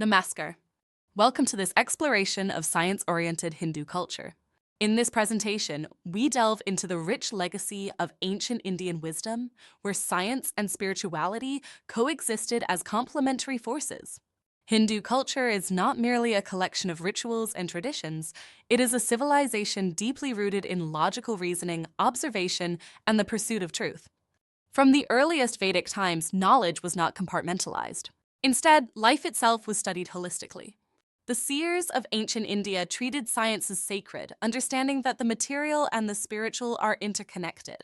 Namaskar. Welcome to this exploration of science-oriented Hindu culture. In this presentation, we delve into the rich legacy of ancient Indian wisdom, where science and spirituality coexisted as complementary forces. Hindu culture is not merely a collection of rituals and traditions, it is a civilization deeply rooted in logical reasoning, observation, and the pursuit of truth. From the earliest Vedic times, knowledge was not compartmentalized. Instead, life itself was studied holistically. The seers of ancient India treated science as sacred, understanding that the material and the spiritual are interconnected.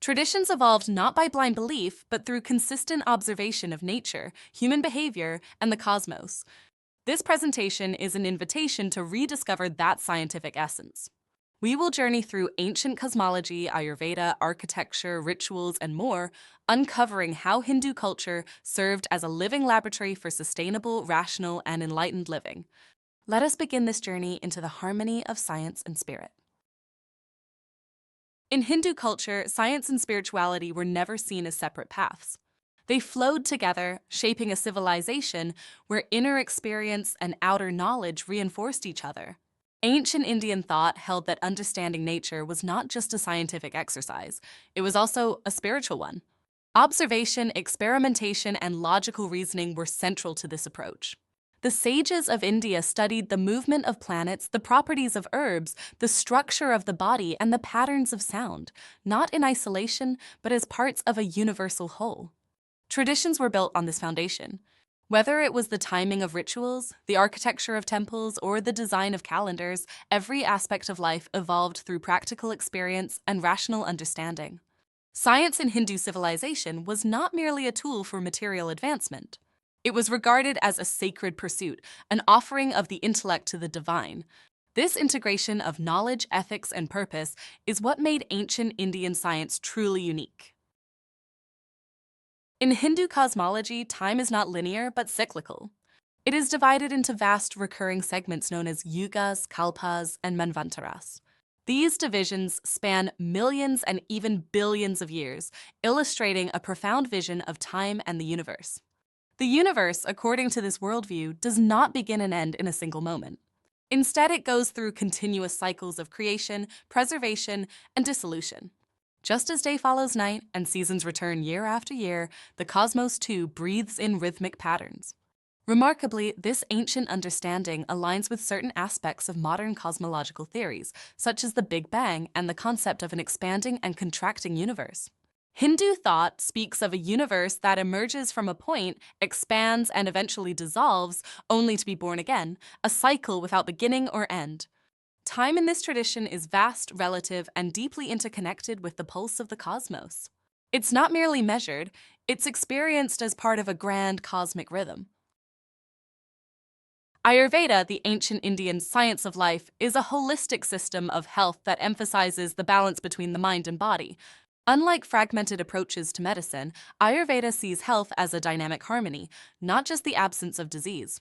Traditions evolved not by blind belief, but through consistent observation of nature, human behavior, and the cosmos. This presentation is an invitation to rediscover that scientific essence. We will journey through ancient cosmology, Ayurveda, architecture, rituals, and more, uncovering how Hindu culture served as a living laboratory for sustainable, rational, and enlightened living. Let us begin this journey into the harmony of science and spirit. In Hindu culture, science and spirituality were never seen as separate paths. They flowed together, shaping a civilization where inner experience and outer knowledge reinforced each other. Ancient Indian thought held that understanding nature was not just a scientific exercise, it was also a spiritual one. Observation, experimentation, and logical reasoning were central to this approach. The sages of India studied the movement of planets, the properties of herbs, the structure of the body, and the patterns of sound, not in isolation, but as parts of a universal whole. Traditions were built on this foundation. Whether it was the timing of rituals, the architecture of temples, or the design of calendars, every aspect of life evolved through practical experience and rational understanding. Science in Hindu civilization was not merely a tool for material advancement. It was regarded as a sacred pursuit, an offering of the intellect to the divine. This integration of knowledge, ethics, and purpose is what made ancient Indian science truly unique. In Hindu cosmology, time is not linear but cyclical. It is divided into vast recurring segments known as yugas, kalpas, and manvantaras. These divisions span millions and even billions of years, illustrating a profound vision of time and the universe. The universe, according to this worldview, does not begin and end in a single moment. Instead, it goes through continuous cycles of creation, preservation, and dissolution. Just as day follows night and seasons return year after year, the cosmos too breathes in rhythmic patterns. Remarkably, this ancient understanding aligns with certain aspects of modern cosmological theories, such as the Big Bang and the concept of an expanding and contracting universe. Hindu thought speaks of a universe that emerges from a point, expands, and eventually dissolves, only to be born again, a cycle without beginning or end. Time in this tradition is vast, relative, and deeply interconnected with the pulse of the cosmos. It's not merely measured, it's experienced as part of a grand cosmic rhythm. Ayurveda, the ancient Indian science of life, is a holistic system of health that emphasizes the balance between the mind and body. Unlike fragmented approaches to medicine, Ayurveda sees health as a dynamic harmony, not just the absence of disease.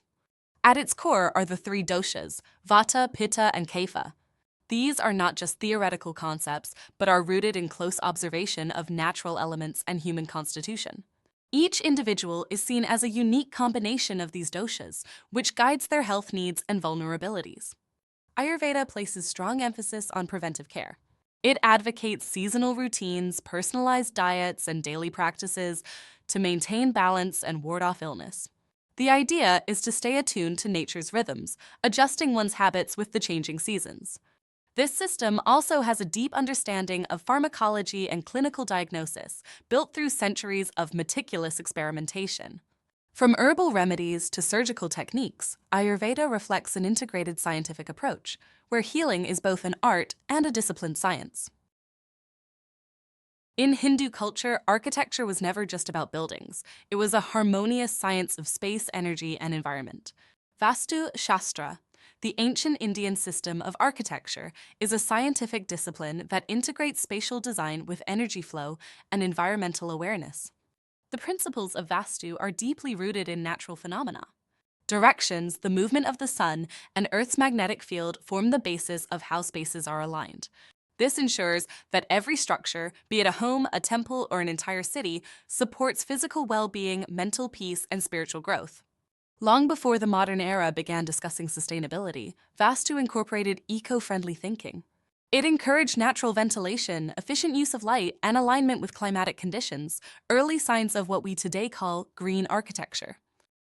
At its core are the three doshas, Vata, Pitta, and Kapha. These are not just theoretical concepts, but are rooted in close observation of natural elements and human constitution. Each individual is seen as a unique combination of these doshas, which guides their health needs and vulnerabilities. Ayurveda places strong emphasis on preventive care. It advocates seasonal routines, personalized diets, and daily practices to maintain balance and ward off illness. The idea is to stay attuned to nature's rhythms, adjusting one's habits with the changing seasons. This system also has a deep understanding of pharmacology and clinical diagnosis, built through centuries of meticulous experimentation. From herbal remedies to surgical techniques, Ayurveda reflects an integrated scientific approach, where healing is both an art and a disciplined science. In Hindu culture, architecture was never just about buildings. It was a harmonious science of space, energy, and environment. Vastu Shastra, the ancient Indian system of architecture, is a scientific discipline that integrates spatial design with energy flow and environmental awareness. The principles of Vastu are deeply rooted in natural phenomena. Directions, the movement of the sun, and Earth's magnetic field form the basis of how spaces are aligned. This ensures that every structure, be it a home, a temple, or an entire city, supports physical well-being, mental peace, and spiritual growth. Long before the modern era began discussing sustainability, Vastu incorporated eco-friendly thinking. It encouraged natural ventilation, efficient use of light, and alignment with climatic conditions, early signs of what we today call green architecture.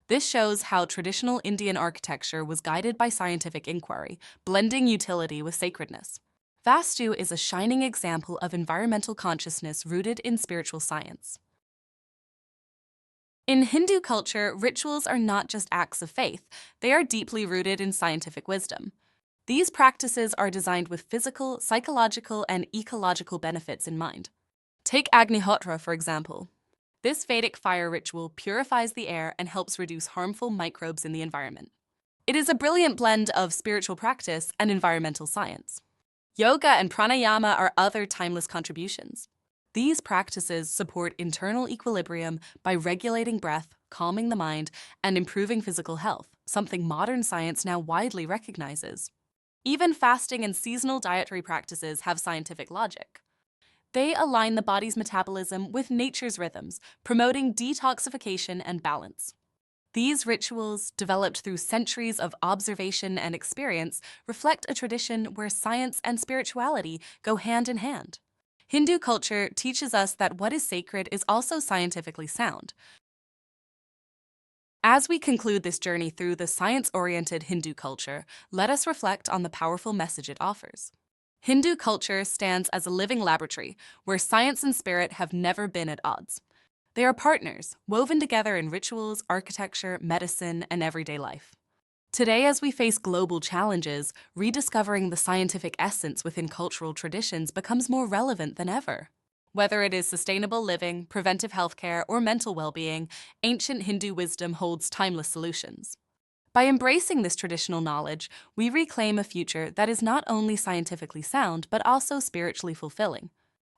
This shows how traditional Indian architecture was guided by scientific inquiry, blending utility with sacredness. Vastu is a shining example of environmental consciousness rooted in spiritual science. In Hindu culture, rituals are not just acts of faith, they are deeply rooted in scientific wisdom. These practices are designed with physical, psychological, and ecological benefits in mind. Take Agnihotra, for example. This Vedic fire ritual purifies the air and helps reduce harmful microbes in the environment. It is a brilliant blend of spiritual practice and environmental science. Yoga and pranayama are other timeless contributions. These practices support internal equilibrium by regulating breath, calming the mind, and improving physical health, something modern science now widely recognizes. Even fasting and seasonal dietary practices have scientific logic. They align the body's metabolism with nature's rhythms, promoting detoxification and balance. These rituals, developed through centuries of observation and experience, reflect a tradition where science and spirituality go hand in hand. Hindu culture teaches us that what is sacred is also scientifically sound. As we conclude this journey through the science-oriented Hindu culture, let us reflect on the powerful message it offers. Hindu culture stands as a living laboratory where science and spirit have never been at odds. They are partners, woven together in rituals, architecture, medicine, and everyday life. Today, as we face global challenges, rediscovering the scientific essence within cultural traditions becomes more relevant than ever. Whether it is sustainable living, preventive healthcare, or mental well-being, ancient Hindu wisdom holds timeless solutions. By embracing this traditional knowledge, we reclaim a future that is not only scientifically sound, but also spiritually fulfilling.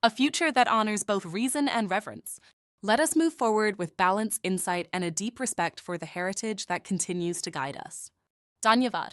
A future that honors both reason and reverence. Let us move forward with balance, insight, and a deep respect for the heritage that continues to guide us. Dhanyavad.